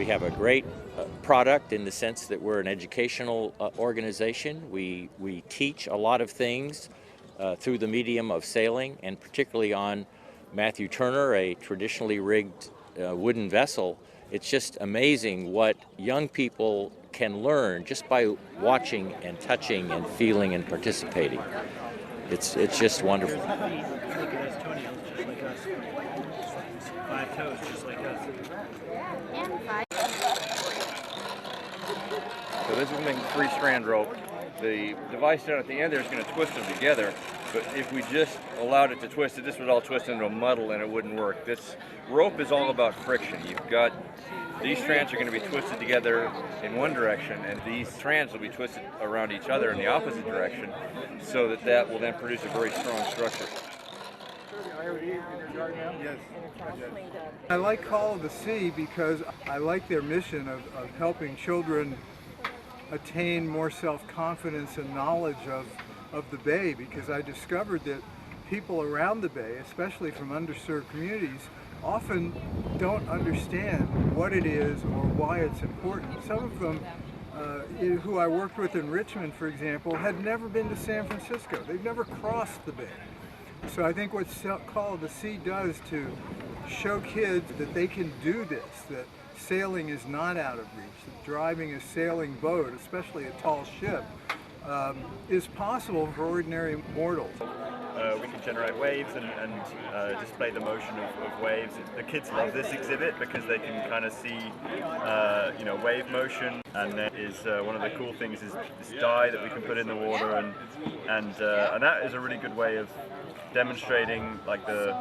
have a great product in the sense that we're an educational organization. We teach a lot of things through the medium of sailing, and particularly on Matthew Turner, a traditionally rigged wooden vessel. It's just amazing what young people can learn just by watching and touching and feeling and participating. It's just wonderful. Look at his toenails, just like us. 5 toes, just like us. So this is a 3-strand rope. The device down at the end there is going to twist them together, but if we just allowed it to twist it, this would all twist into a muddle and it wouldn't work. This rope is all about friction. You've got these strands are going to be twisted together in one direction, and these strands will be twisted around each other in the opposite direction, so that will then produce a very strong structure. Yes. I like Call of the Sea because I like their mission of helping children attain more self-confidence and knowledge of the Bay, because I discovered that people around the Bay, especially from underserved communities, often don't understand what it is or why it's important. Some of them, who I worked with in Richmond, for example, had never been to San Francisco. They've never crossed the Bay. So I think what Call of the Sea does to show kids that they can do this, that sailing is not out of reach, that driving a sailing boat, especially a tall ship, is possible for ordinary mortals. We can generate waves and display the motion of waves. The kids love this exhibit because they can kind of see, wave motion. And there is one of the cool things is this dye that we can put in the water, and that is a really good way of demonstrating like the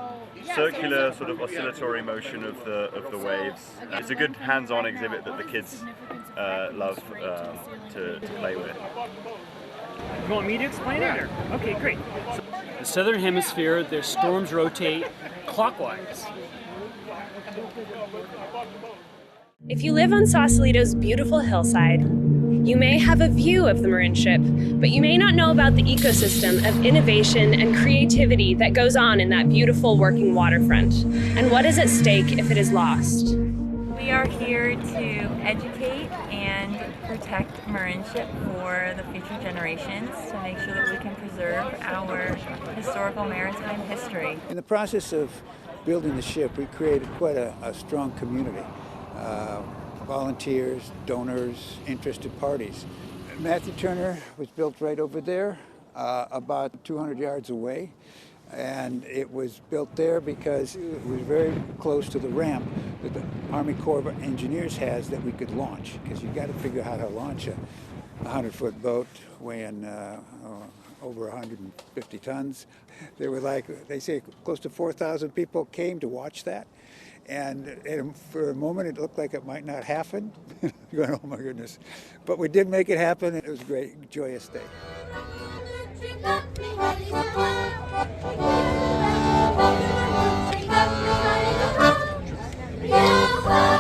circular sort of oscillatory motion of the waves. It's a good hands-on exhibit that the kids love to play with. You want me to explain it? Or? Okay, great. So, the southern hemisphere, their storms rotate clockwise. If you live on Sausalito's beautiful hillside, you may have a view of the Marin ship, but you may not know about the ecosystem of innovation and creativity that goes on in that beautiful working waterfront, and what is at stake if it is lost. We are here to educate and protect Marin ship for the future generations, to make sure that we can preserve our historical maritime history. In the process of building the ship, we created quite a strong community. Volunteers, donors, interested parties. Matthew Turner was built right over there, about 200 yards away. And it was built there because it was very close to the ramp that the Army Corps of Engineers has that we could launch. Because you've got to figure out how to launch a 100-foot boat weighing over 150 tons. There were they say close to 4,000 people came to watch that. And for a moment it looked like it might not happen. You're going, oh my goodness. But we did make it happen, and it was a great, joyous day. Yeah.